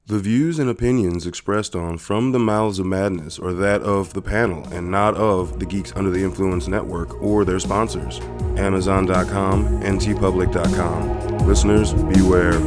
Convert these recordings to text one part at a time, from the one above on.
The views and opinions expressed on From the Mouths of Madness are that of the panel and not of the Geeks Under the Influence Network or their sponsors, Amazon.com and tpublic.com. Listeners, beware.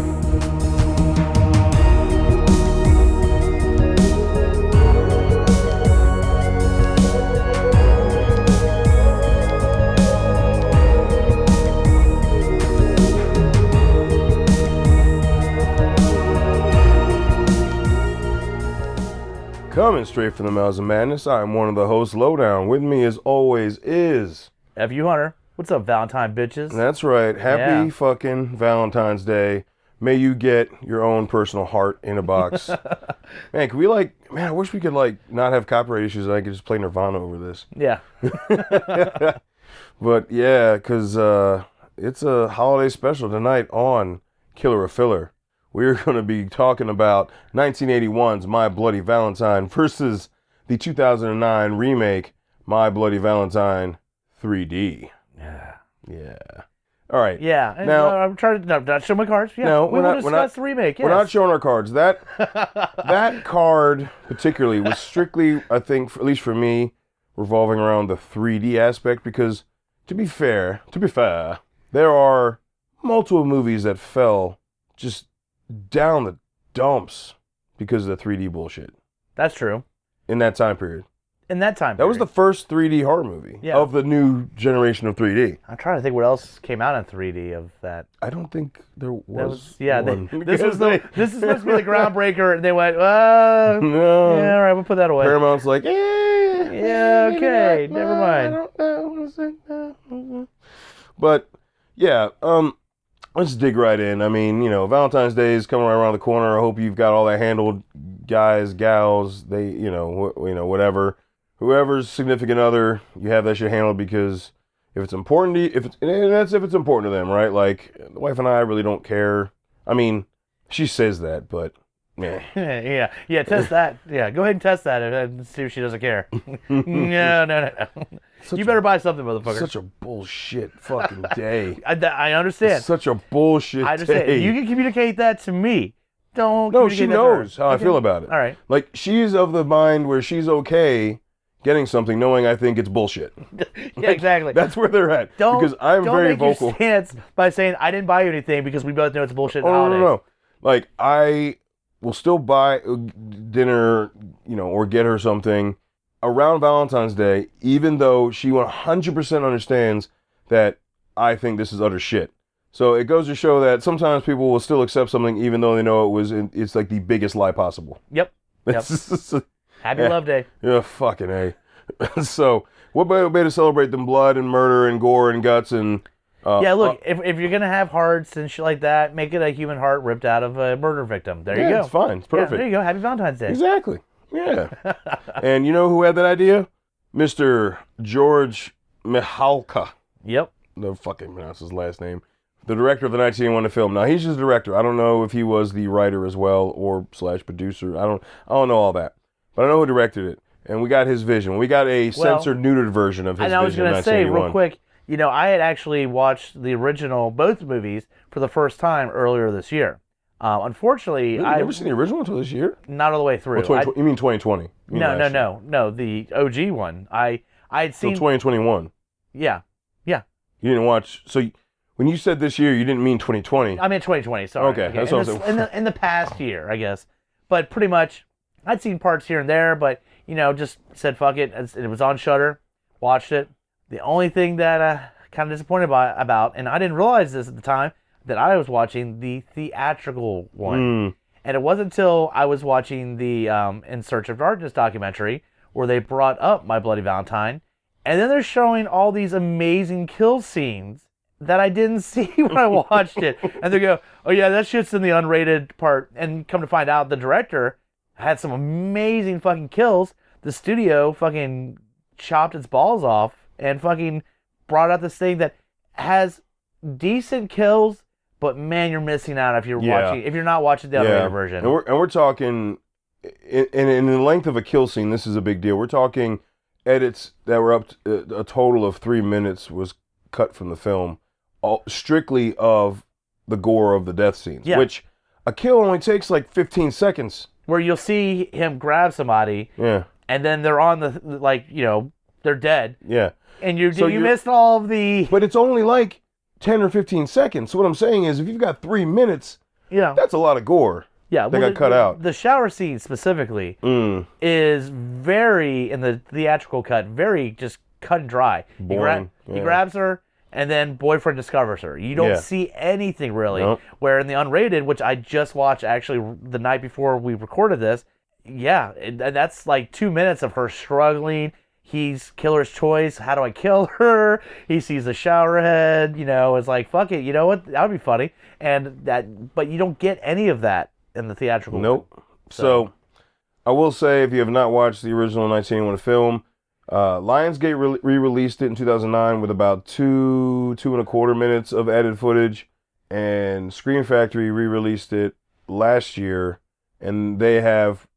Coming straight from the Mouths of Madness, I'm one of the hosts, Lowdown. With me, as always, is... F.U.Hunter. What's up, Valentine bitches? That's right. Happy fucking Valentine's Day. May you get your own personal heart in a box. Man, can we I wish we could not have copyright issues and I could just play Nirvana over this. Yeah. But yeah, because it's a holiday special tonight on Killer or Filler. We're going to be talking about 1981's My Bloody Valentine versus the 2009 remake, My Bloody Valentine 3D. Yeah. Yeah. All right. Yeah. Now, I'm trying to not show my cards. Yeah. No, we will discuss the remake. Yes. We're not showing our cards. That card particularly was strictly, I think, at least for me, revolving around the 3D aspect because, to be fair, there are multiple movies that fell just down the dumps because of the 3D bullshit. That's true. In that time period. That was the first 3D horror movie of the new generation of 3D. I'm trying to think what else came out in 3D of that. I don't think there was one. This is supposed to be the groundbreaker, and they went, no. Yeah, all right, we'll put that away. Paramount's like, yeah, okay, never mind. I don't know. But, yeah, let's dig right in. I mean, Valentine's Day is coming right around the corner. I hope you've got all that handled, guys, gals, whatever. Whoever's significant other, you have that shit handled because if it's important to you, if it's important to them, right? Like, the wife and I really don't care. I mean, she says that, but, meh. yeah, test that. Yeah, go ahead and test that and see if she doesn't care. No. You better buy something, motherfucker. Such a bullshit fucking day. I understand. It's such a bullshit I understand. day. You can communicate that to me. No, she knows how I feel about it. All right. Like, she's of the mind where she's okay getting something knowing I think it's bullshit. Yeah, exactly. That's where they're at. Because I'm very vocal. Don't make your stance by saying, I didn't buy you anything because we both know it's bullshit holiday. No. Like, I will still buy dinner, or get her something around Valentine's Day, even though she 100% understands that I think this is utter shit. So it goes to show that sometimes people will still accept something even though they know it's like the biggest lie possible. Yep. Happy Love Day. Yeah, fucking A. So, what better way to celebrate than blood and murder and gore and guts and... look, if you're going to have hearts and shit like that, make it a human heart ripped out of a murder victim. There you go. It's fine. It's perfect. Yeah, there you go. Happy Valentine's Day. Exactly. Yeah. And you know who had that idea? Mr. George Mihalka. Yep. No fucking pronounce his last name. The director of the 1981 film. Now, he's just a director. I don't know if he was the writer as well or / producer. I don't know all that. But I know who directed it. And we got his vision. We got a censored, neutered version of his vision. And I was going to say, real quick, I had actually watched the original, both movies, for the first time earlier this year. Unfortunately, I've never seen the original until this year? Not all the way through. You mean 2020? No, the OG one. I had seen... So 2021? Yeah. You didn't watch... So when you said this year, you didn't mean 2020? I meant 2020, sorry. Okay. That's what I was in the past year, I guess. But pretty much, I'd seen parts here and there, but, just said fuck it. It was on Shudder, watched it. The only thing that kind of disappointed about, and I didn't realize this at the time, that I was watching the theatrical one. And it wasn't until I was watching the In Search of Darkness documentary where they brought up My Bloody Valentine, and then they're showing all these amazing kill scenes that I didn't see when I watched it. And they go, oh yeah, that shit's in the unrated part. And come to find out, the director had some amazing fucking kills. The studio fucking chopped its balls off and fucking brought out this thing that has decent kills, but man, you're missing out if you're not watching the unrated version. And we're talking, in the length of a kill scene, this is a big deal. We're talking edits that were up to, a total of 3 minutes was cut from the film, strictly of the gore of the death scenes, which a kill only takes like 15 seconds. Where you'll see him grab somebody, Yeah. and then they're on the, like, they're dead. Yeah. And you missed all of the... But it's only like 10 or 15 seconds. So what I'm saying is, if you've got 3 minutes, that's a lot of gore. Yeah, that got cut out. The shower scene specifically is very, in the theatrical cut, very just cut and dry. Boring. He grabs her, and then boyfriend discovers her. You don't see anything really. Nope. Where in the unrated, which I just watched actually the night before we recorded this, that's like 2 minutes of her struggling. He's killer's choice. How do I kill her? He sees the shower head. It's like, fuck it. You know what? That would be funny. But you don't get any of that in the theatrical. Nope. So I will say, if you have not watched the original 1981 film, Lionsgate re-released it in 2009 with about 2.25 minutes of added footage, and Scream Factory re-released it last year, and they have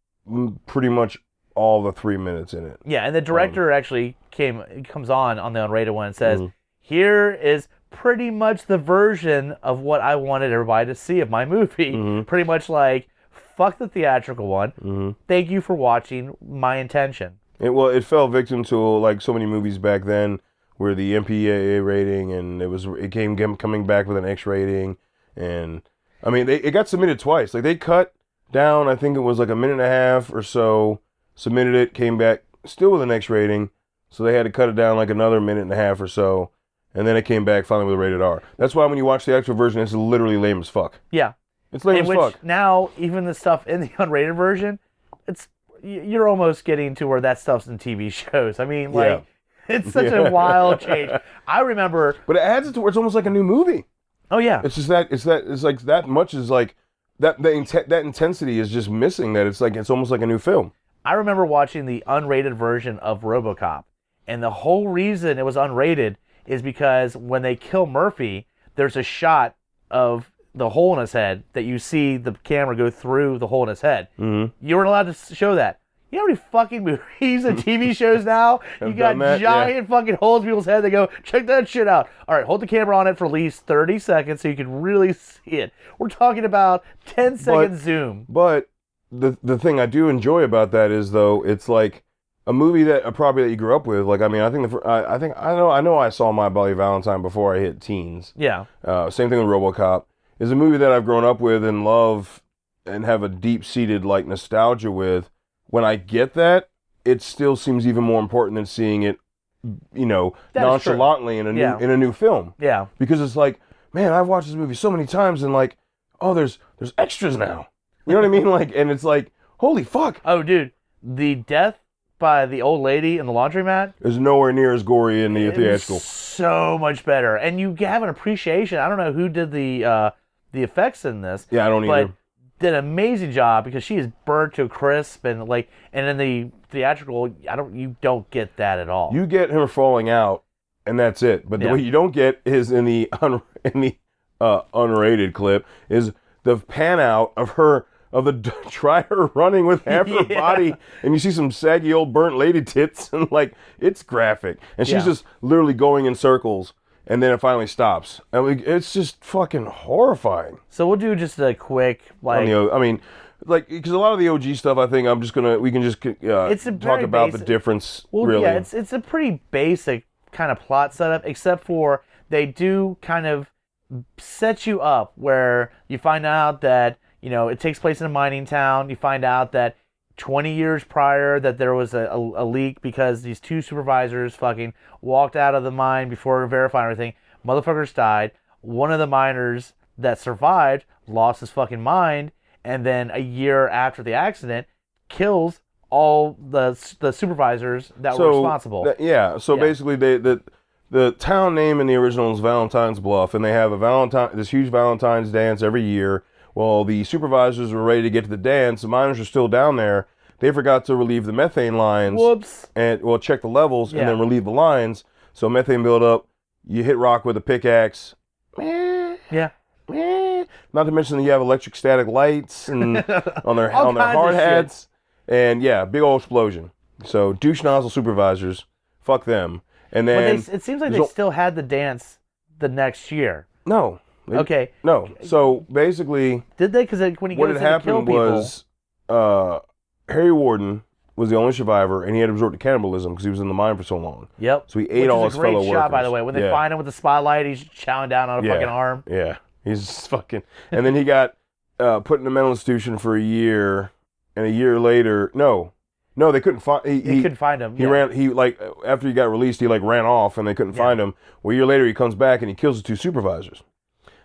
pretty much all the 3 minutes in it. Yeah, and the director actually comes on the unrated one and says, here is pretty much the version of what I wanted everybody to see of my movie. Pretty much like, fuck the theatrical one. Thank you for watching my intention. It fell victim to like so many movies back then, where the MPAA rating, and it came coming back with an X rating, and I mean it got submitted twice. Like, they cut down, I think it was like a minute and a half or so, submitted it, came back still with an X rating, so they had to cut it down like another minute and a half or so. And then it came back finally with a rated R. That's why when you watch the actual version, it's literally lame as fuck. Yeah. It's lame as fuck. Now, even the stuff in the unrated version, you're almost getting to where that stuff's in TV shows. I mean, like, it's such a wild change. I remember... But it adds it to where it's almost like a new movie. Oh, yeah. It's just it's like that much is like, that intensity is just missing, that it's almost like a new film. I remember watching the unrated version of RoboCop, and the whole reason it was unrated is because when they kill Murphy, there's a shot of the hole in his head that you see the camera go through the hole in his head. You weren't allowed to show that. You know how many fucking movies and TV shows now? You got giant fucking holes in people's head. They go, check that shit out. All right, hold the camera on it for at least 30 seconds so you can really see it. We're talking about 10-second zoom. But the thing I do enjoy about that is, though, it's like a movie that you grew up with. Like, I mean, I know I saw My Bloody Valentine before I hit teens. Yeah. Same thing with RoboCop. Is a movie that I've grown up with and love and have a deep-seated like nostalgia with. When I get that, it still seems even more important than seeing it, nonchalantly in a new film. Yeah. Because it's like, man, I've watched this movie so many times, and like, oh, there's extras now. You know what I mean? Like, and it's like, holy fuck. Oh, dude, the death by the old lady in the laundromat is nowhere near as gory in the theatrical. So much better, and you have an appreciation. I don't know who did the effects in this. Yeah, I don't either. But did an amazing job, because she is burnt to a crisp, and in the theatrical, you don't get that at all. You get her falling out, and that's it. But what you don't get is in the unrated clip is the pan out of the dryer running with half her body, and you see some saggy old burnt lady tits, and like, it's graphic, and she's just literally going in circles, and then it finally stops. I mean, it's just fucking horrifying. So we'll do just a quick because a lot of the OG stuff, I think we can just talk about the difference. Well, really, yeah, it's a pretty basic kind of plot setup, except for they do kind of set you up where you find out that it takes place in a mining town. You find out that 20 years prior that there was a leak because these two supervisors fucking walked out of the mine before verifying everything. Motherfuckers died. One of the miners that survived lost his fucking mind, and then a year after the accident, kills all the supervisors that were responsible. Basically, the town name in the original is Valentine's Bluff, and they have this huge Valentine's dance every year. Well, the supervisors were ready to get to the dance. The miners are still down there. They forgot to relieve the methane lines. Whoops. And, check the levels and then relieve the lines. So methane build up. You hit rock with a pickaxe. Yeah. Not to mention that you have electric static lights and on their hard hats. And big old explosion. So douche nozzle supervisors, fuck them. And then it seems like they still had the dance the next year. No. Okay. No. So basically, Did they? Because when he what goes had in to kill happened people, was Harry Warden was the only survivor, and he had to resort to cannibalism because he was in the mine for so long. yep. So he ate Which all is his a great fellow shot, workers. by the way. When they find him with the spotlight, he's chowing down on a fucking arm. Yeah. He's fucking. And then he got put in a mental institution for a year, and a year later, no, they couldn't find. They couldn't find him. He ran. He like after he got released, he like ran off, and they couldn't find him. Well, a year later, he comes back and he kills the 2 supervisors,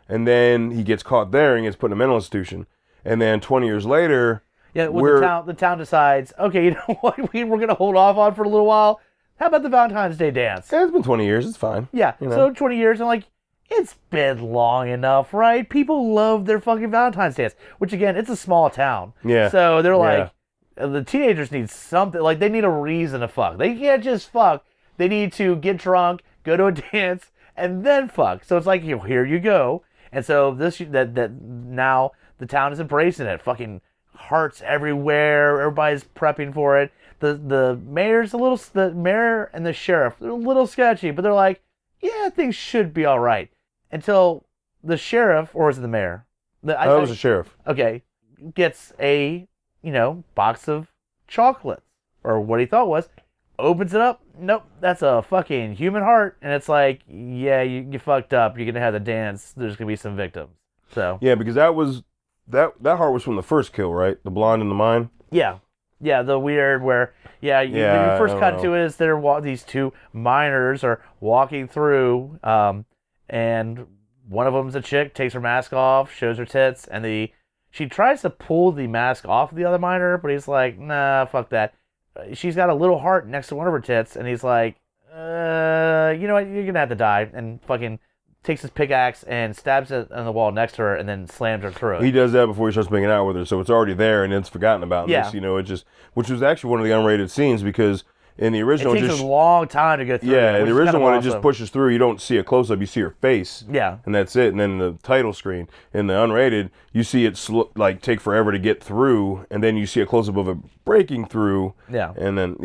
and then he gets caught there and gets put in a mental institution. And then 20 years later, the town decides, okay, you know what, we're gonna hold off on for a little while. How about the Valentine's Day dance? It's been 20 years. It's fine. Yeah. You know? So 20 years, and like, it's been long enough, right? People love their fucking Valentine's dance, which again, it's a small town. Yeah. So they're like, the teenagers need something, like they need a reason to fuck. They can't just fuck. They need to get drunk, go to a dance, and then fuck. So it's like, here you go. And so that now the town is embracing it. Fucking hearts everywhere. Everybody's prepping for it. The mayor and the sheriff, they're a little sketchy, but they're like, yeah, things should be all right. Until the sheriff, or is it the mayor? It was the sheriff. Okay, gets a box of chocolates, or what he thought was, opens it up. Nope, that's a fucking human heart, and it's like, yeah, you fucked up. You're gonna have the dance. There's gonna be some victims. So yeah, because that heart was from the first kill, right? The blonde in the mine. Yeah, the weird where you first cut to it is these 2 miners are walking through, and one of them's a chick, takes her mask off, shows her tits, and she tries to pull the mask off of the other miner, but he's like, nah, fuck that. She's got a little heart next to one of her tits, and he's like, you know what, you're gonna have to die, and fucking takes his pickaxe and stabs it on the wall next to her, and then slams her through it. He does that before he starts making out with her, so it's already there, and it's forgotten about. Yeah. Which was actually one of the unrated scenes, because in the original, it takes a long time to get through. Yeah, it, in the original one, it just pushes through. You don't see a close up; you see her face. Yeah, and that's it. And then the title screen in the unrated, you see it take forever to get through, and then you see a close up of it breaking through. Yeah, and then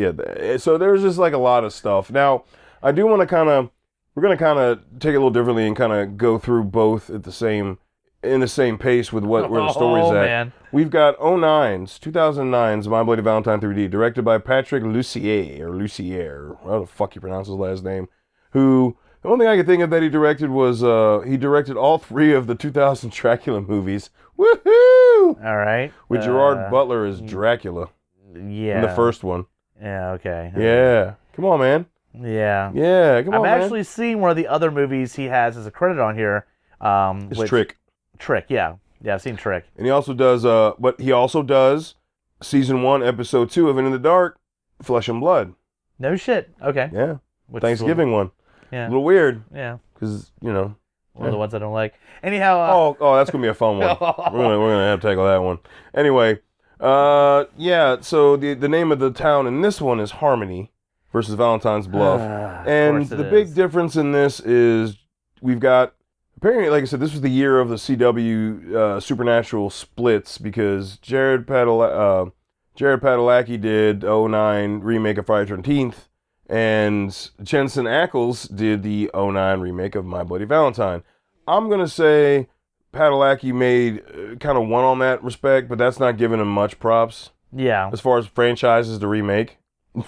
so there's just like a lot of stuff. Now, I do want to we're going to take it a little differently and kind of go through both in the same pace with where the story's at. Man. We've got 2009's My Bloody Valentine 3D, directed by Patrick Lussier, how the fuck you pronounce his last name, who, the only thing I could think of that he directed was, he directed all 3 of the 2000 Dracula movies. Woohoo! All right. With Gerard Butler as Dracula. Yeah. In the first one. Yeah, okay. Yeah. Come on, man. Yeah. Yeah, come on, man. I'm actually seeing one of the other movies he has as a credit on here. It's Trick. Trick, yeah. Yeah, I've seen Trick. And he also does season 1, episode 2 of In the Dark, Flesh and Blood. No shit. Okay. Yeah. Thanksgiving one. Yeah. A little weird. Yeah. Because, one of the ones I don't like. Anyhow. Oh, that's gonna be a fun one. we're gonna have to tackle that one. Anyway, yeah. So the name of the town in this one is Harmony versus Valentine's Bluff, and the big difference in this is we've got, apparently, like I said, this was the year of the CW Supernatural splits, because Jared Padalecki did the 2009 remake of Friday the 13th, and Jensen Ackles did the 2009 remake of My Bloody Valentine. I'm going to say Padalecki made kind of one on that respect, but that's not giving him much props. Yeah. As far as franchises to remake,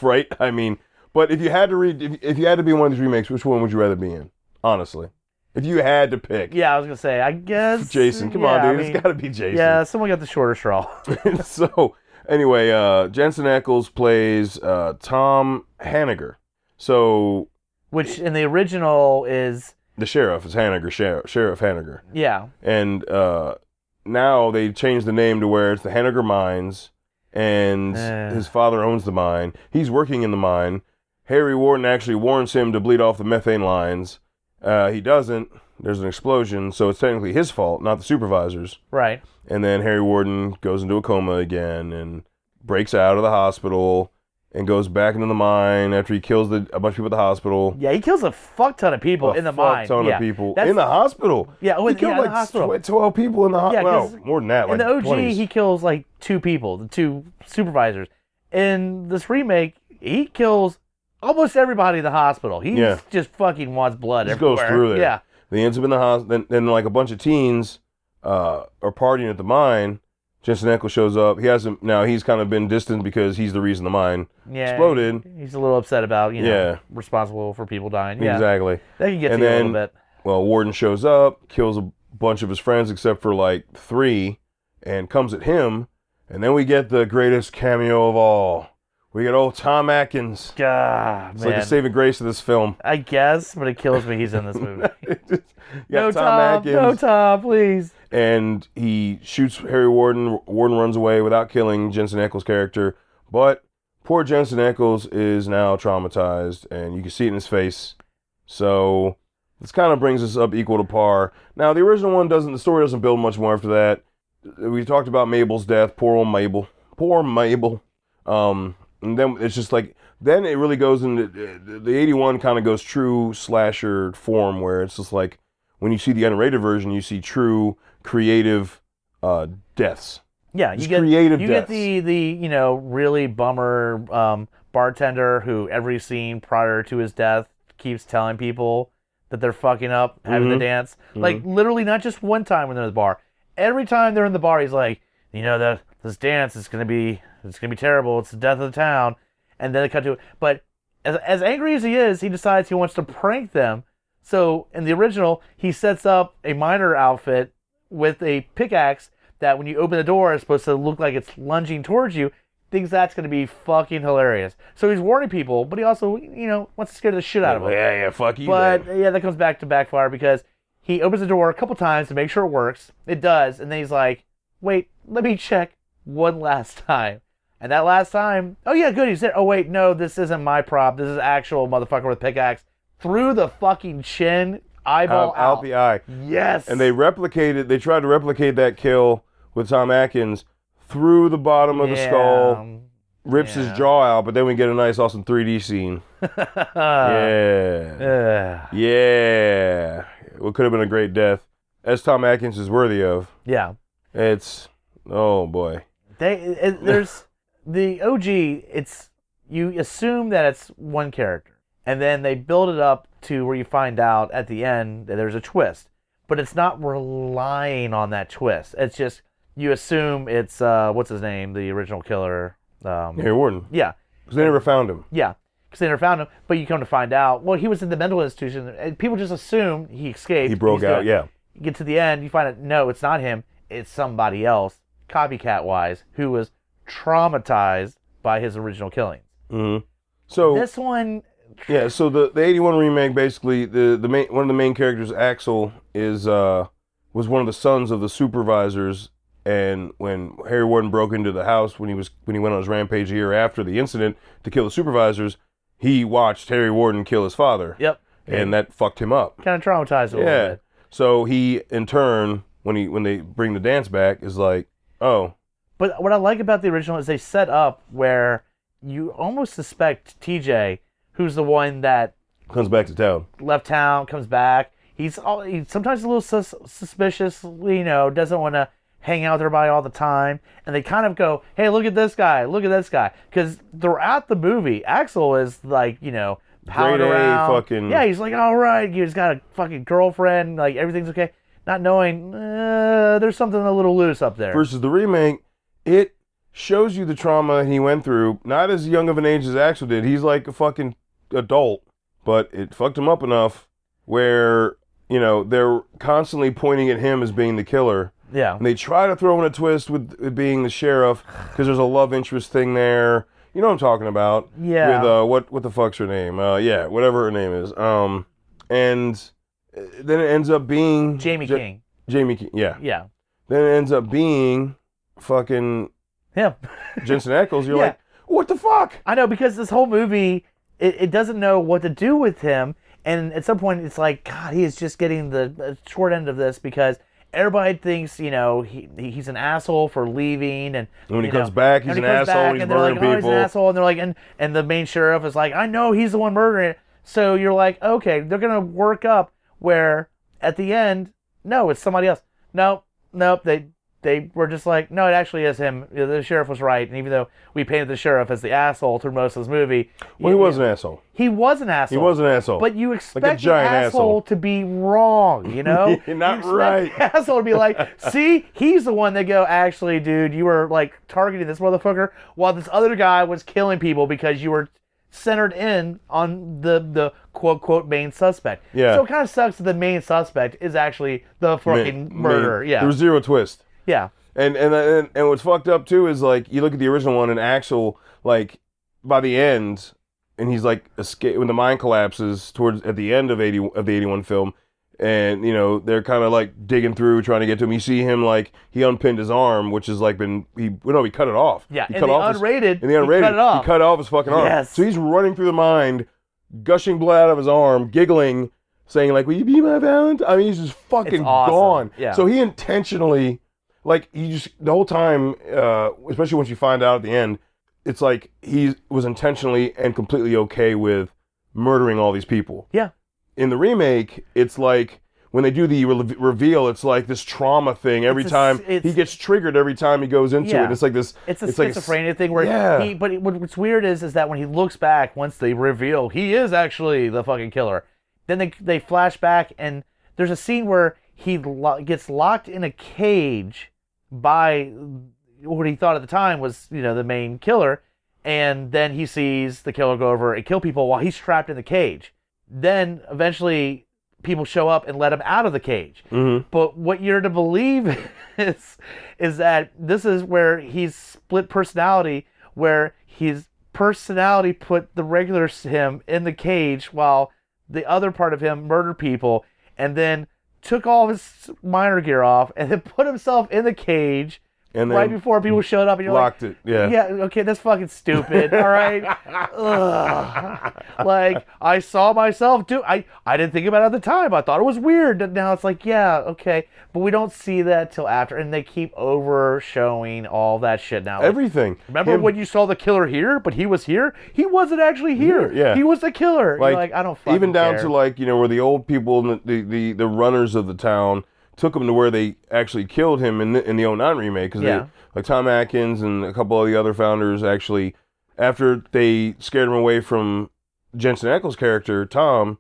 right? I mean, but if you had to be in one of these remakes, which one would you rather be in? Honestly. If you had to pick. Yeah, I was going to say, I guess. Jason, come on, dude. It's got to be Jason. Yeah, someone got the shorter straw. So, anyway, Jensen Ackles plays Tom Hanniger. So. Which in the original is. The sheriff is Hanniger, Sheriff Hanniger. Yeah. And now they changed the name to where it's the Hanniger Mines, and his father owns the mine. He's working in the mine. Harry Warden actually warns him to bleed off the methane lines. He doesn't. There's an explosion, so it's technically his fault, not the supervisor's. Right. And then Harry Warden goes into a coma again and breaks out of the hospital and goes back into the mine after he kills a bunch of people at the hospital. Yeah, he kills a fuck ton of people in the mine. A fuck ton of people in the hospital. Yeah, he killed like the hospital. 12 people in the hospital. Yeah, well, more than that. In like the OG, 20s. he kills like 2 people, the 2 supervisors. In this remake, he kills almost everybody in the hospital. He just fucking wants blood everywhere. Goes through there. Yeah. Then he ends up in the hospital. Then like a bunch of teens are partying at the mine. Jensen Ackles shows up. He hasn't now. He's kind of been distant because he's the reason the mine exploded. He's a little upset about responsible for people dying. Yeah, exactly. That can get to you a little bit. Well, Warden shows up, kills a bunch of his friends except for like 3, and comes at him. And then we get the greatest cameo of all. We get old Tom Atkins. God, it's like the saving grace of this film. I guess, but it kills me he's in this movie. No, Tom Atkins. No, Tom, please. And he shoots Harry Warden. Warden runs away without killing Jensen Ackles' character. But poor Jensen Ackles is now traumatized, and you can see it in his face. So this kind of brings us up equal to par. Now, the original one the story doesn't build much more after that. We talked about Mabel's death. Poor old Mabel. Poor Mabel. And then it's just like, then it really goes into, the 81 kind of goes true slasher form, where it's just like, when you see the unrated version, you see true creative deaths. Yeah, you get the really bummer bartender who every scene prior to his death keeps telling people that they're fucking up having the dance. Like, literally not just one time when they're in the bar. Every time they're in the bar, he's like, that this dance is gonna be terrible. It's the death of the town. And then they cut to it. But as angry as he is, he decides he wants to prank them. So in the original, he sets up a miner outfit with a pickaxe that when you open the door, it's supposed to look like it's lunging towards you. Thinks that's going to be fucking hilarious. So he's warning people, but he also, wants to scare the shit out of them. Yeah, fuck you. But that comes back to backfire because he opens the door a couple times to make sure it works. It does. And then he's like, wait, let me check one last time. And that last time, oh yeah, good, he's there. Oh wait, no, this isn't my prop. This is actual motherfucker with pickaxe. Through the fucking chin, eyeball out the eye. Yes. And they tried to replicate that kill with Tom Atkins through the bottom of the skull, rips his jaw out, but then we get a nice, awesome 3D scene. Yeah. What could have been a great death, as Tom Atkins is worthy of. Yeah. It's, oh boy. There's the OG, you assume that it's one character. And then they build it up to where you find out at the end that there's a twist. But it's not relying on that twist. It's just, you assume it's, what's his name, the original killer? Harry Warden. Yeah. Because they never found him. Yeah. Because they never found him. But you come to find out, well, he was in the mental institution. And people just assume he escaped. He broke out, yeah. You get to the end, you find out, no, it's not him. It's somebody else, copycat-wise, who was traumatized by his original killings. Mm-hmm. So this one... Yeah, so the 81 remake, basically, one of the main characters, Axel, was one of the sons of the supervisors, and when Harry Warden broke into the house when he went on his rampage a year after the incident to kill the supervisors, he watched Harry Warden kill his father. Yep. And that fucked him up. Kind of traumatized him a little bit. So he, in turn, when they bring the dance back, is like, oh. But what I like about the original is they set up where you almost suspect TJ, who's the one that comes back to town, left town, comes back. He's sometimes a little suspicious, doesn't want to hang out with everybody all the time. And they kind of go, hey, look at this guy. Because throughout the movie, Axel is like, pouting around. Fucking... Yeah, he's like, all right, he's got a fucking girlfriend, like everything's okay. Not knowing, there's something a little loose up there. Versus the remake, it shows you the trauma he went through, not as young of an age as Axel did. He's like a fucking adult, but it fucked him up enough where, they're constantly pointing at him as being the killer. Yeah. And they try to throw in a twist with it being the sheriff, because there's a love interest thing there. You know what I'm talking about. Yeah. With, what the fuck's her name? Whatever her name is. And then it ends up being... Jamie King. Jamie King, yeah. Yeah. Then it ends up being fucking... him. Jensen Ackles. You're like, what the fuck? I know, because this whole movie, it doesn't know what to do with him. And at some point, it's like, God, he is just getting the short end of this, because everybody thinks, he's an asshole for leaving. And when he comes back, he's an asshole. He's murdering people. He's an asshole. And they're like, and the main sheriff is like, I know he's the one murdering it. So you're like, okay, they're going to work up where at the end, no, it's somebody else. Nope. they were just like, no, it actually is him. The sheriff was right. And even though we painted the sheriff as the asshole through most of this movie, Well, he was an asshole. He was an asshole. He was an asshole. But you expect like a giant the asshole to be wrong, you know? You're not you right. The asshole to be like, see, he's the one that go, actually, dude, you were like targeting this motherfucker while this other guy was killing people because you were centered in on the quote main suspect. Yeah. So it kind of sucks that the main suspect is actually the fucking murderer. Yeah. There was zero twist. Yeah. And what's fucked up too is like you look at the original one and Axel, like by the end, and he's like escape when the mine collapses towards at the end of the 81 film, and you know they're kind of like digging through trying to get to him. You see him like he unpinned his arm, which has like he cut it off. Yeah, he in cut the off unrated, in the unrated, he cut it off. He cut off his fucking arm. Yes. So he's running through the mine, gushing blood out of his arm, giggling, saying like, "Will you be my Valentine?" I mean, he's just fucking awesome. gone. Yeah. So he intentionally. Like, you just, the whole time, especially once you find out at the end, it's like he was intentionally and completely okay with murdering all these people. Yeah. In the remake, it's like, when they do the reveal, it's like this trauma thing every time. He gets triggered every time he goes into it. It's like this. It's a schizophrenia thing where but what's weird is that when he looks back, once they reveal he is actually the fucking killer, then they flash back and there's a scene where he gets locked in a cage by what he thought at the time was, you know, the main killer, and then he sees the killer go over and kill people while he's trapped in the cage. Then eventually people show up and let him out of the cage. Mm-hmm. But what you're to believe is that this is where he's split personality, where his personality put the regular him in the cage while the other part of him murdered people, and then took all his minor gear off and then put himself in the cage and right before people showed up, and you're locked like, it. Yeah. Yeah, okay, that's fucking stupid. All right. Like, I saw myself do I didn't think about it at the time. I thought it was weird. And now it's like, yeah, okay. But we don't see that till after, and they keep over showing all that shit now. Like, everything. Remember when you saw the killer here, but he was here? He wasn't actually here. Yeah. He was the killer. Like, you're like, I don't fucking even down care. to like, you know, where the old people and the runners of the town took him to where they actually killed him in the 09 remake, because like Tom Atkins and a couple of the other founders actually, after they scared him away from Jensen Ackles' character Tom,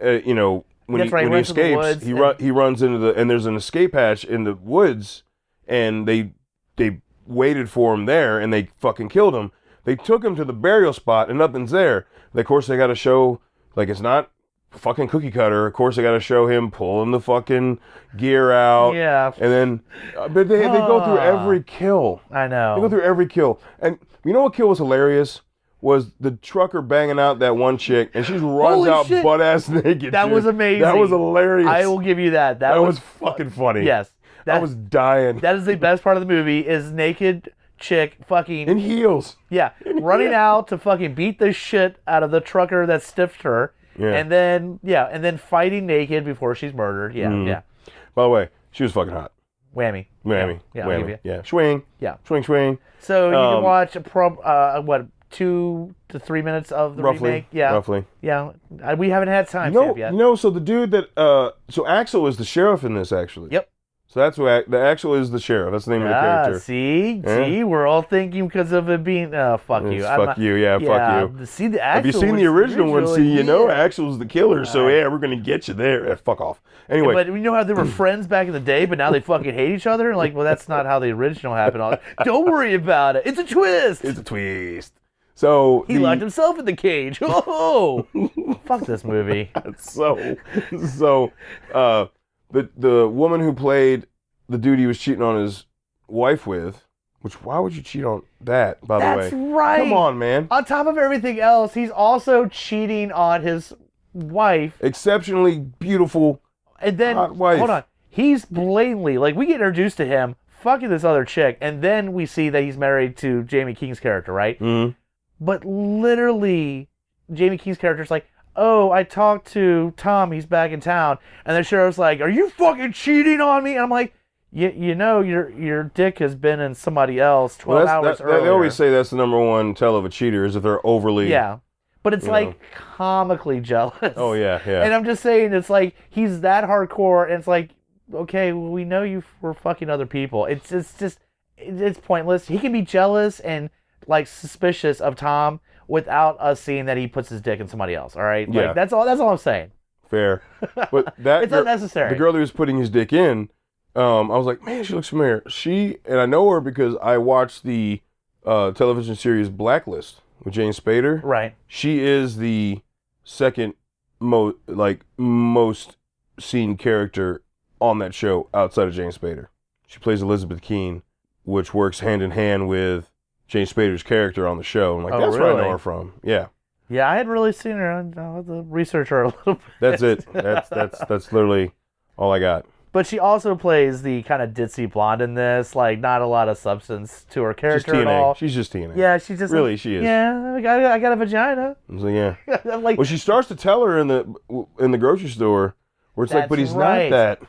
you know, when he escapes, he runs into and there's an escape hatch in the woods, and they waited for him there and they fucking killed him. They took him to the burial spot and nothing's there. Of course, they got to show like it's not fucking cookie cutter. Of course, they got to show him pulling the fucking gear out. Yeah. And then, but they go through every kill. I know. They go through every kill. And you know what kill was hilarious? Was the trucker banging out that one chick, and she runs out butt-ass naked. That was amazing. That was hilarious. I will give you that. That was fucking funny. Yes. I was dying. That is the best part of the movie, is naked chick fucking... in heels. Yeah. Running out to fucking beat the shit out of the trucker that stiffed her. Yeah. And then fighting naked before she's murdered. Yeah, yeah. By the way, she was fucking hot. Whammy. Yeah, I'll give you. Yeah. Swing. Yeah. Swing. So you can watch 2 to 3 minutes of the remake? Yeah. Roughly. Yeah. We haven't had time to yet. You know, so the dude that so Axel is the sheriff in this actually. Yep. So that's what the Axel is the sheriff. That's the name of the character. See, we're all thinking because of it being fuck you. Fuck you, fuck you. See the Axel. Have you seen the original one? See, you know Axel's the killer, so we're gonna get you there. Fuck off. Anyway, but we know how they were friends back in the day, but now they fucking hate each other. Like, well, that's not how the original happened. Don't worry about it. It's a twist. It's a twist. So he locked himself in the cage. Oh, fuck this movie. The woman who played the dude he was cheating on his wife with, which why would you cheat on that, by the way? That's right. Come on, man. On top of everything else, he's also cheating on his wife. Exceptionally beautiful, and then, hot wife. Hold on. He's blatantly, like, we get introduced to him fucking this other chick, and then we see that he's married to Jamie King's character, right? Mm-hmm. But literally, Jamie King's character's like, oh, I talked to Tom, he's back in town. And the sheriff's like, are you fucking cheating on me? And I'm like, you know, your dick has been in somebody else 12 hours earlier. They always say that's the number one tell of a cheater, is if they're overly... Yeah. But it's like comically jealous. Oh, yeah. And I'm just saying, it's like, he's that hardcore, and it's like, okay, well, we know you were fucking other people. It's pointless. He can be jealous and like suspicious of Tom without us seeing that he puts his dick in somebody else. All right, Yeah. like that's all I'm saying. Fair. But that It's unnecessary. The girl who was putting his dick in, I was like, man, she looks familiar. And I know her because I watched the television series Blacklist with Jane Spader. Right. She is the second most seen character on that show outside of Jane Spader. She plays Elizabeth Keene, which works hand in hand with Jane Spader's character on the show. I'm like, that's where I know her from. Yeah. Yeah, I hadn't really seen her. I'll have to research her a little bit. That's it. That's literally all I got. But she also plays the kind of ditzy blonde in this. Like, not a lot of substance to her character at all. She's just TNA. Yeah, she's just really, she is. Yeah, I got a vagina. So yeah. I'm like, well, she starts to tell her in the grocery store where it's like, but he's right. not that.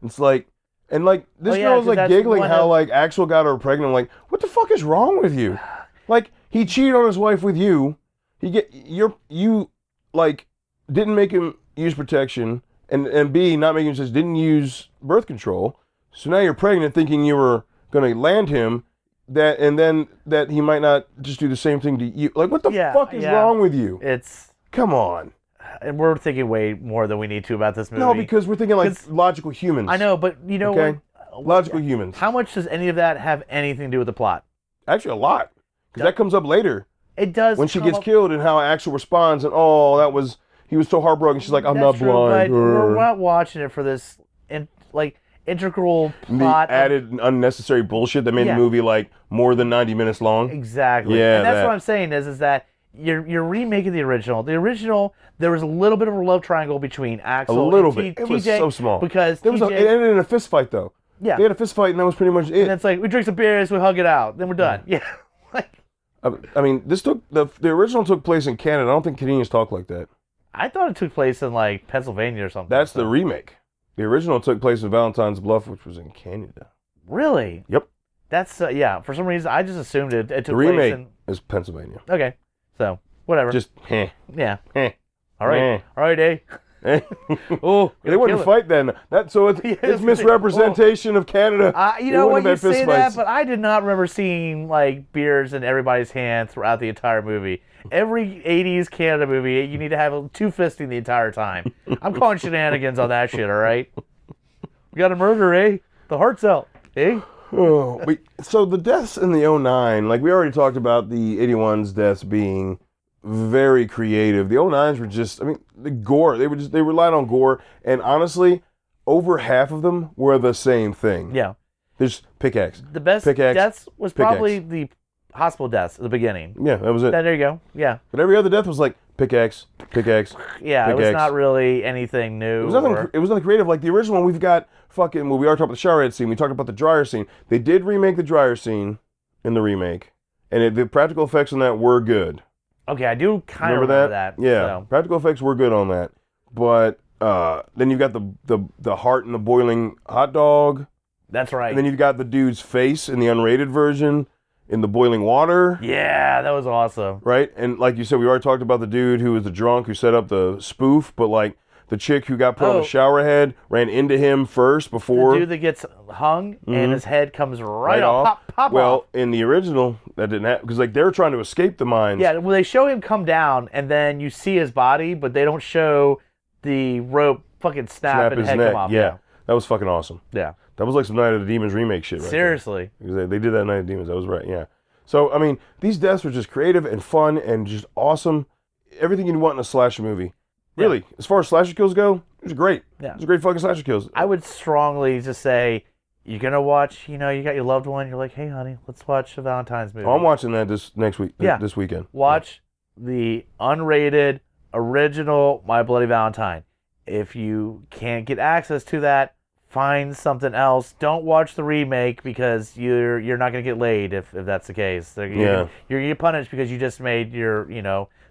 It's like, and like this girl's like giggling how like Axel got her pregnant. I'm like, what the fuck is wrong with you? Like, he cheated on his wife with you. You like didn't make him use protection, and B, not making sense, didn't use birth control. So now you're pregnant, thinking you were gonna land him, and then that he might not just do the same thing to you. Like, what the fuck is wrong with you? Come on. And we're thinking way more than we need to about this movie. No, because we're thinking like logical humans. I know, but you know what? Logical humans. How much does any of that have anything to do with the plot? Actually, a lot, because that comes up later. It does. When she gets killed and how Axel responds, and he was so heartbroken. She's like, I'm not blind. We're not watching it for this, integral plot. The added unnecessary bullshit that made the movie like more than 90 minutes long. Exactly. Yeah, and that's what I'm saying is that you're remaking the original. The original, there was a little bit of a love triangle between Axel and TJ. It was so small. Because it ended in a fist fight, though. Yeah. They had a fist fight, and that was pretty much it. And it's like, we drink some beers, we hug it out, then we're done. Yeah. I mean, the original took place in Canada. I don't think Canadians talk like that. I thought it took place in like Pennsylvania or something. That's the remake. The original took place in Valentine's Bluff, which was in Canada. Really? Yep. That's for some reason I just assumed it took place in... The remake is Pennsylvania. Okay. So, whatever. Just, Yeah. All right. All right, eh? Oh, they wouldn't fight then. It's misrepresentation of Canada. You know what, you say that, but I did not remember seeing like beers in everybody's hand throughout the entire movie. Every 80s Canada movie, you need to have two fisting the entire time. I'm calling shenanigans on that shit, all right? We got a murder, eh? The heart's out, eh? Oh, so the deaths in the 09, like we already talked about the 81's deaths being very creative. The 09s were just, I mean, the gore, they relied on gore, and honestly, over half of them were the same thing. Yeah. There's pickaxe. The best pickaxe, deaths was probably the hospital deaths at the beginning. Yeah, that was it. There you go. Yeah. But every other death was like pickaxe. Yeah, pickaxe. It was not really anything new. It was nothing creative. Like the original one, we've got we already talked about the showerhead scene. We talked about the dryer scene. They did remake the dryer scene in the remake, and the practical effects on that were good. Okay, I do kind of remember that. Yeah, so. Practical effects were good on that. But then you've got the heart in the boiling hot dog. That's right. And then you've got the dude's face in the unrated version in the boiling water. Yeah, that was awesome. Right? And like you said, we already talked about the dude who was the drunk who set up the spoof, but like the chick who got put on the shower head ran into him first before. The dude that gets hung and his head comes right off. Pop well, off. In the original, that didn't happen because like they were trying to escape the mines. Yeah, well, they show him come down and then you see his body, but they don't show the rope fucking snap and head neck. come off. Yeah, that was fucking awesome. Yeah. That was like some Night of the Demons remake shit, right? Seriously. They did that Night of the Demons. That was right, yeah. So, I mean, these deaths were just creative and fun and just awesome. Everything you'd want in a slasher movie. Really, yeah. As far as slasher kills go, it was great. Yeah. It was great fucking slasher kills. I would strongly just say, you're going to watch, you got your loved one, you're like, hey, honey, let's watch a Valentine's movie. Oh, I'm watching that this weekend. Watch the unrated, original My Bloody Valentine. If you can't get access to that, find something else. Don't watch the remake because you're not going to get laid if that's the case. You're going to get punished because you just made your,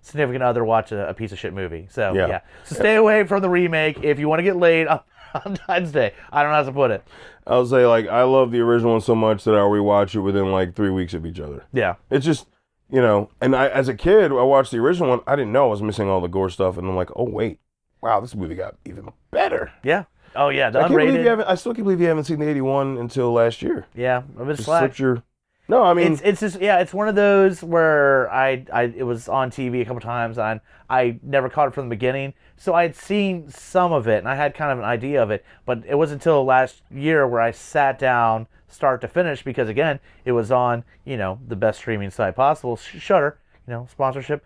significant other watch a piece of shit movie. So, yeah. So stay away from the remake if you want to get laid on Valentine's Day. I don't know how to put it. I'll say, I love the original one so much that I'll rewatch it within, 3 weeks of each other. Yeah. It's just, and as a kid, I watched the original one. I didn't know I was missing all the gore stuff. And I'm like, oh, wait. Wow, this movie got even better. Yeah. Oh yeah, the I can't believe unrated. you haven't. I still can't believe you haven't seen the 81 until last year. Yeah, I've been Just slack. slipped your. No, I mean, It's just it's one of those where it was on TV a couple times and I never caught it from the beginning. So I had seen some of it and I had kind of an idea of it, but it wasn't until last year where I sat down start to finish because again, it was on, the best streaming site possible, Shudder, sponsorship.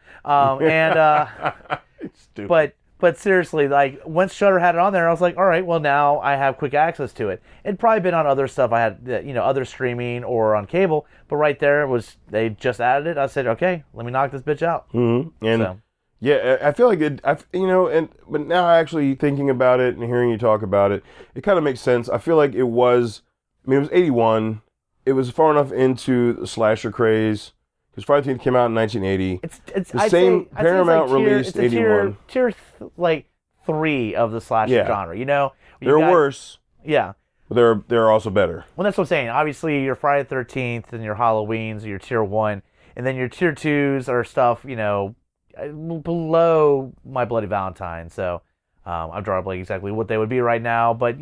stupid. But seriously, like once Shudder had it on there, I was like, all right, well now I have quick access to it. It'd probably been on other stuff I had, other streaming or on cable, but right there they just added it. I said, okay, let me knock this bitch out. Mm-hmm. And So, yeah, I feel like it. But now actually thinking about it and hearing you talk about it, it kind of makes sense. I feel like it was. I mean, it was 81. It was far enough into the slasher craze. Because Friday the 13th came out in 1980. it's The same Paramount released 81. Tier 3 of the slasher genre. They're worse, Yeah. but they're also better. Well, that's what I'm saying. Obviously, your Friday the 13th and your Halloweens are your tier 1, and then your tier 2s are stuff below My Bloody Valentine. So I'm drawing a blank exactly what they would be right now, but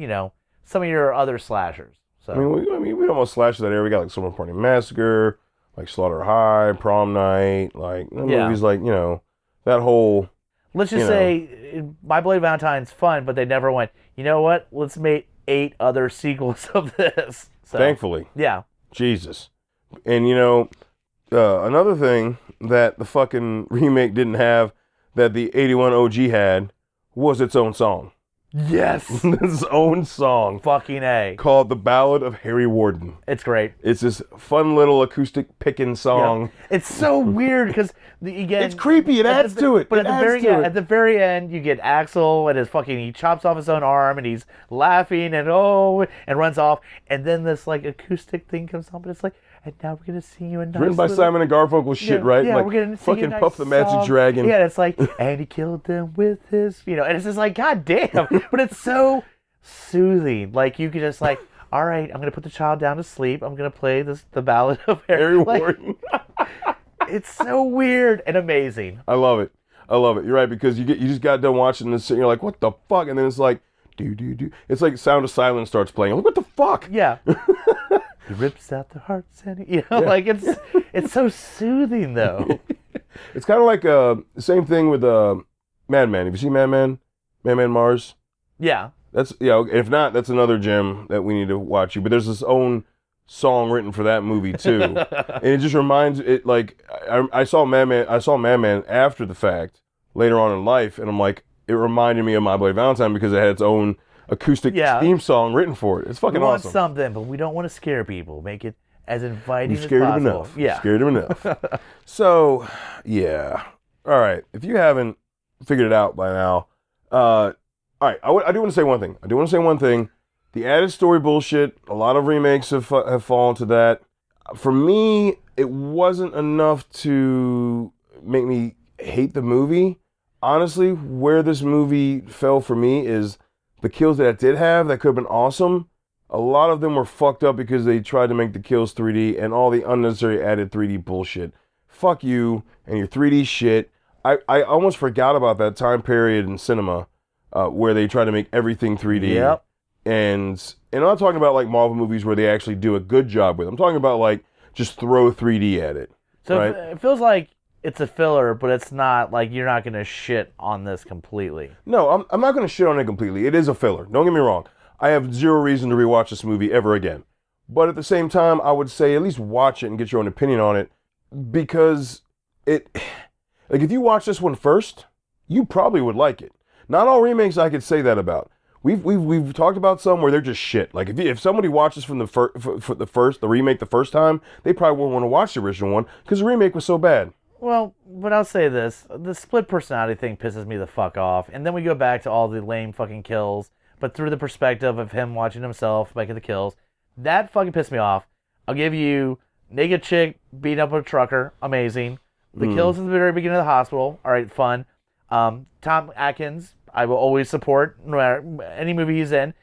some of your other slashers. So I mean, we almost slashed that area. We got like Summer Party Massacre, like Slaughter High, Prom Night, like movies like that whole. let's just say My Bloody Valentine's fun, but they never went, you know what? Let's make 8 other sequels of this. So, Thankfully, yeah. Jesus, and another thing that the fucking remake didn't have that the 81 OG had was its own song. Yes. Its own song. Fucking A. Called The Ballad of Harry Warden. It's great. It's this fun little acoustic picking song. Yeah. It's so weird because you get. It's creepy. It adds to it. But at the very end, you get Axel and he chops off his own arm and he's laughing and runs off. And then this like acoustic thing comes on, but it's like, and now we're gonna sing you a nice. Written by Simon and Garfunkel shit, right? Yeah, like, we're gonna sing fucking you a nice Puff the Magic song. Dragon. Yeah, it's like, and he killed them with his, and it's just like, god damn. But it's so soothing. Like you could just like, all right, I'm gonna put the child down to sleep. I'm gonna play the Ballad of Harry Warden. It's so weird and amazing. I love it. You're right, because you just got done watching this and you're like, what the fuck? And then it's like, do. It's like Sound of Silence starts playing. I'm like, what the fuck? Yeah. He rips out the hearts and like it's so soothing though. It's kind of like the same thing with Madman. Have you seen Madman? Madman Mars? Yeah. That's if not, that's another gem that we need to watch. But there's this own song written for that movie too, and it just reminds it like I saw Madman after the fact later on in life, and I'm like, it reminded me of My Bloody Valentine because it had its own acoustic theme song written for it. It's fucking awesome. We want something, but we don't want to scare people. Make it as inviting as scared possible. them enough. Yeah. Scared them enough. So, yeah. All right. If you haven't figured it out by now, all right. I do want to say one thing. The added story bullshit, a lot of remakes have fallen to that. For me, it wasn't enough to make me hate the movie. Honestly, where this movie fell for me is the kills that it did have that could have been awesome. A lot of them were fucked up because they tried to make the kills 3D and all the unnecessary added 3D bullshit. Fuck you and your 3D shit. I almost forgot about that time period in cinema where they try to make everything 3D. Yep. And I'm not talking about like Marvel movies where they actually do a good job with it. I'm talking about like just throw 3D at it. So right? it feels like it's a filler, but it's not like you're not going to shit on this completely. No, I'm not going to shit on it completely. It is a filler. Don't get me wrong. I have zero reason to rewatch this movie ever again. But at the same time, I would say at least watch it and get your own opinion on it, because if you watch this one first, you probably would like it. Not all remakes I could say that about. We've talked about some where they're just shit. Like if somebody watches from the remake the first time, they probably won't want to watch the original one because the remake was so bad. Well, but I'll say this. The split personality thing pisses me the fuck off. And then we go back to all the lame fucking kills, but through the perspective of him watching himself making the kills. That fucking pissed me off. I'll give you naked chick beating up a trucker. Amazing. The kills at the very beginning of the hospital. All right, fun. Tom Atkins, I will always support. No matter any movie he's in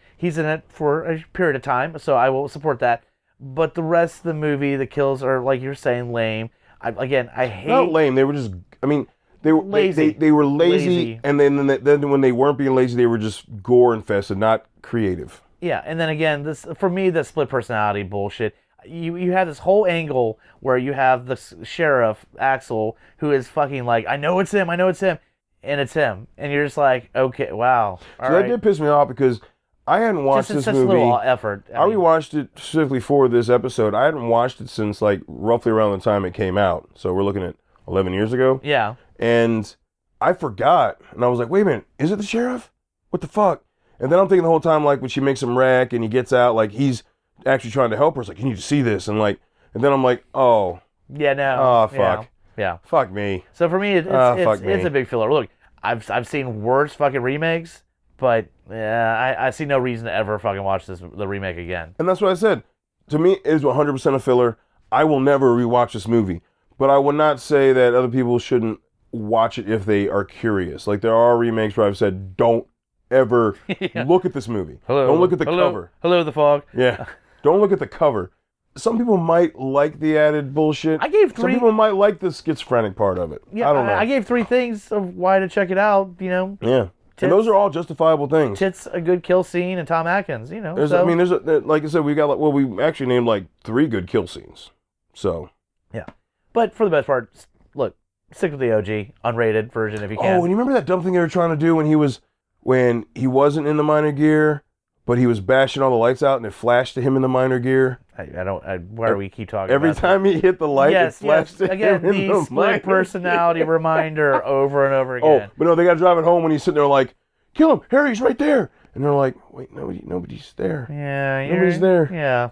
it for a period of time, so I will support that. But the rest of the movie, the kills are, like you're saying, lame. I hate... Not lame. They were just... I mean, they were lazy. They were lazy. And then when they weren't being lazy, they were just gore infested, not creative. Yeah, and then again, this for me, the split personality bullshit. You have this whole angle where you have the sheriff Axel, who is fucking like, I know it's him, and it's him, and you're just like, okay, wow. So that did piss me off because I hadn't watched just this such movie. Little effort. I rewatched it specifically for this episode. I hadn't watched it since like roughly around the time it came out. So we're looking at 11 years ago. Yeah. And I forgot, and I was like, wait a minute, is it the sheriff? What the fuck? And then I'm thinking the whole time, like, when she makes him wreck and he gets out, like, he's actually trying to help her. It's like, you need to see this. And then I'm like, oh. Yeah, no. Oh, fuck. Yeah. Fuck me. So for me, it's a big filler. Look, I've seen worse fucking remakes, but I see no reason to ever fucking watch the remake again. And that's what I said. To me, it is 100% a filler. I will never rewatch this movie. But I would not say that other people shouldn't watch it if they are curious. Like, there are remakes where I've said, don't ever look at this movie. Don't look at the cover. Hello, the fog. Yeah. Don't look at the cover. Some people might like the added bullshit. I gave 3. Some people might like the schizophrenic part of it. Yeah, I don't know. I gave 3 things of why to check it out, Yeah. Tits, and those are all justifiable things. Tits, a good kill scene, and Tom Atkins, There's like I said, we actually named like 3 good kill scenes. So. Yeah. But for the most part, look, stick with the OG, unrated version if you can. Oh, and you remember that dumb thing they were trying to do when he wasn't in the minor gear, but he was bashing all the lights out and it flashed to him in the minor gear? Why do we keep talking every about time he hit the light, it flashed to again, him in the the split minor personality reminder over and over again. Oh, but no, they got to drive it home when he's sitting there like, kill him, Harry, he's right there. And they're like, wait, nobody's there. Yeah, nobody's there. Yeah.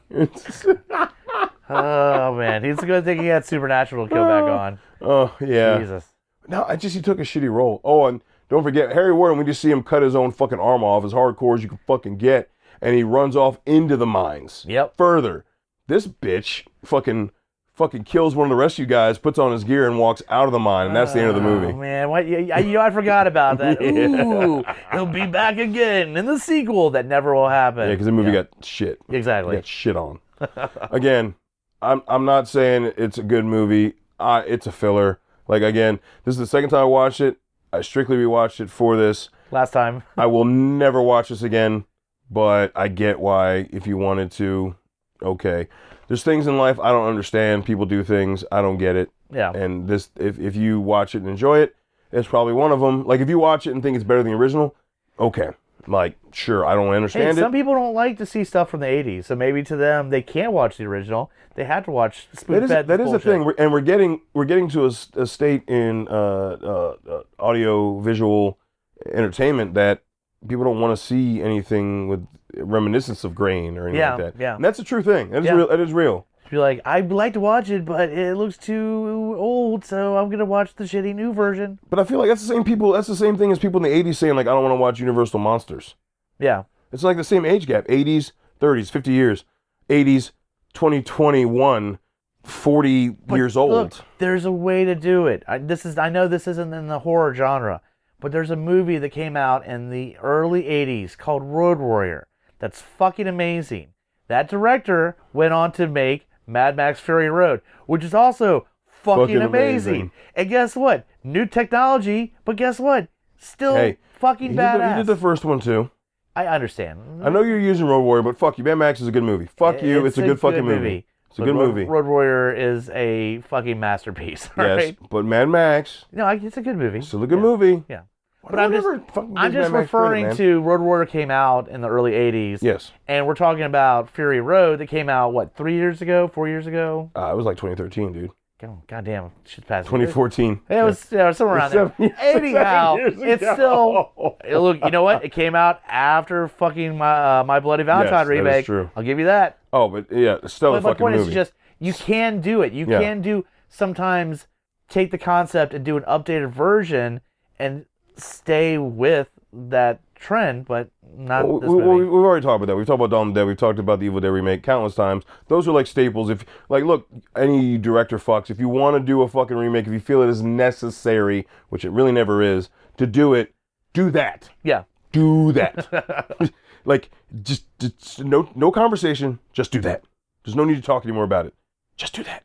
Oh man, he's a good thing he had Supernatural to kill back on. Oh yeah. Jesus. No, he took a shitty role. Oh, and don't forget Harry Warden. We just see him cut his own fucking arm off, as hardcore as you can fucking get, and he runs off into the mines. Yep. Further, this bitch fucking kills one of the rescue guys, puts on his gear, and walks out of the mine, and that's the end of the movie. Oh man, what? I forgot about that. Yeah. Ooh, he'll be back again in the sequel that never will happen. Yeah, because the movie got shit. Exactly. Got shit on. Again, I'm not saying it's a good movie. It's a filler. Like, again, this is the second time I watched it. I strictly rewatched it for this. Last time. I will never watch this again, but I get why, if you wanted to, okay. There's things in life I don't understand. People do things. I don't get it. Yeah. And this, if you watch it and enjoy it, it's probably one of them. Like, if you watch it and think it's better than the original, okay. Like, sure, I don't understand it. Some people don't like to see stuff from the 80s, so maybe to them, they can't watch the original. They have to watch spoon-fed That is a thing, and we're getting to a state in audio visual entertainment that people don't want to see anything with reminiscence of grain or anything like that. Yeah. And that's a true thing. That is real. That is real. You're like, I'd like to watch it, but it looks too old, so I'm gonna watch the shitty new version. But I feel like that's the same people. That's the same thing as people in the '80s saying like, I don't want to watch Universal Monsters. Yeah. It's like the same age gap. '80s, '30s, 50 years. '80s, 2021, 40 years old. Look, there's a way to do it. I know this isn't in the horror genre, but there's a movie that came out in the early '80s called Road Warrior. That's fucking amazing. That director went on to make Mad Max Fury Road, which is also fucking amazing. And guess what? New technology, but guess what? Still fucking badass. He did the first one too. I understand. I know you're using Road Warrior, but fuck you. Mad Max is a good movie. Fuck you. It's a good fucking movie. It's a good movie. Road Warrior is a fucking masterpiece. Yes, right? But Mad Max. No, it's a good movie. Still a good movie. Yeah. But I'm just Mad referring to Road Warrior came out in the early 80s. Yes. And we're talking about Fury Road that came out, 4 years ago? It was like 2013, dude. God damn, shit's past 2014. It was somewhere around there. Anyhow, it's still... Look, you know what? It came out after fucking my Bloody Valentine remake. That is true. I'll give you that. Oh, but yeah, still a fucking movie. My point is just, you can do it. You can sometimes take the concept and do an updated version and stay with that trend, but not this movie. We've already talked about that. We've talked about Dawn of the Dead. We've talked about the Evil Dead remake countless times. Those are like staples. If look, any director fucks. If you want to do a fucking remake, if you feel it is necessary, which it really never is, to do it, do that. Yeah. Do that. Like, just no conversation. Just do that. There's no need to talk anymore about it. Just do that.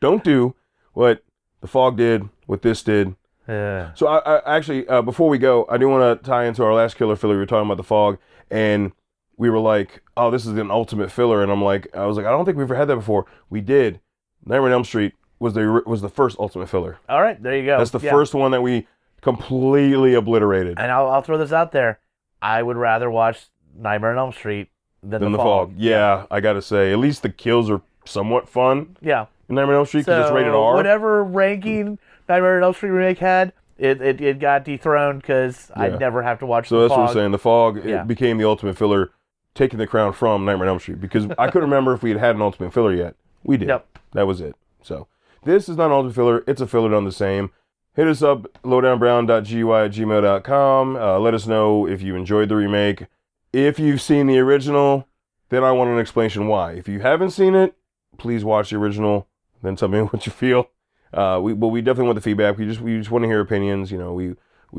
Don't do what The Fog did, what this did. So I actually, before we go, I do want to tie into our last killer filler. We were talking about the fog, and we were like, "Oh, this is an ultimate filler," and I was like, "I don't think we've ever had that before." We did. Nightmare on Elm Street was the first ultimate filler. All right, there you go. That's the first one that we completely obliterated. And I'll throw this out there. I would rather watch Nightmare on Elm Street than the fog. Yeah, I gotta say, at least the kills are somewhat fun. Yeah. In Nightmare on Elm Street because it's rated R. Whatever ranking Nightmare on Elm Street remake had, it got dethroned because I'd never have to watch the fog. So that's what I'm saying. The fog it became the ultimate filler, taking the crown from Nightmare on Elm Street because I couldn't remember if we had an ultimate filler yet. We did. Yep. That was it. So this is not an ultimate filler. It's a filler done the same. Hit us up, lowdownbrown.gy@gmail.com. Let us know if you enjoyed the remake. If you've seen the original, then I want an explanation why. If you haven't seen it, please watch the original. Then tell me what you feel. But we definitely want the feedback. We just want to hear opinions. You know, we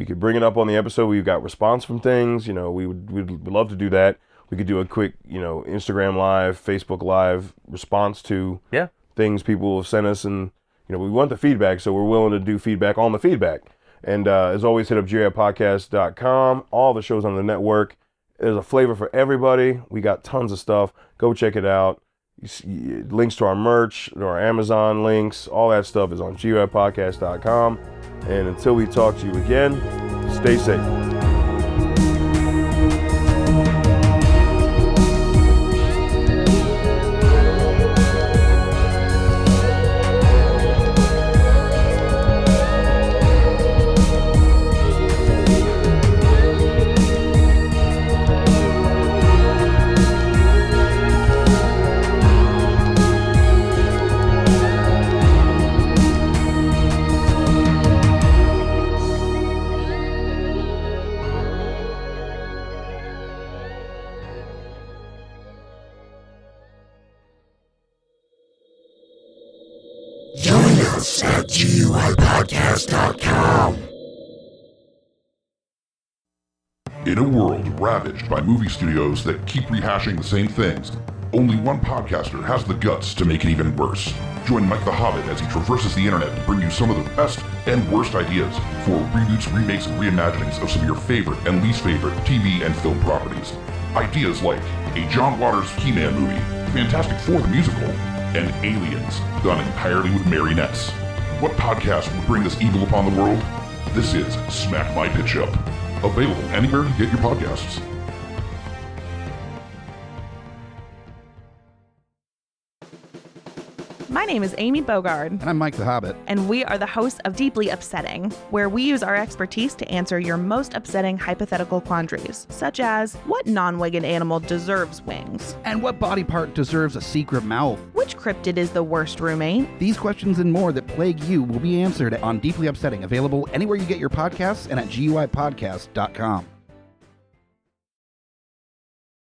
could bring it up on the episode. We've got response from things. You know, we'd love to do that. We could do a quick, Instagram Live, Facebook Live response to things people have sent us, and we want the feedback, so we're willing to do feedback on the feedback. And as always, hit up GIPodcast.com. All the shows on the network. There's a flavor for everybody. We got tons of stuff. Go check it out. Links to our merch, our Amazon links, all that stuff is on GIPodcast.com. And until we talk to you again, stay safe. Join us at GUIPodcast.com. In a world ravaged by movie studios that keep rehashing the same things, only one podcaster has the guts to make it even worse. Join Mike the Hobbit as he traverses the internet to bring you some of the best and worst ideas for reboots, remakes, and reimaginings of some of your favorite and least favorite TV and film properties. Ideas like a John Waters He-Man movie, Fantastic Four the musical, and Aliens, done entirely with marionettes. What podcast would bring this evil upon the world? This is Smack My Pitch Up. Available anywhere you get your podcasts. My name is Amy Bogard. And I'm Mike the Hobbit. And we are the hosts of Deeply Upsetting, where we use our expertise to answer your most upsetting hypothetical quandaries, such as, what non-winged animal deserves wings? And what body part deserves a secret mouth? Which cryptid is the worst roommate? These questions and more that plague you will be answered on Deeply Upsetting, available anywhere you get your podcasts and at GUIPodcast.com.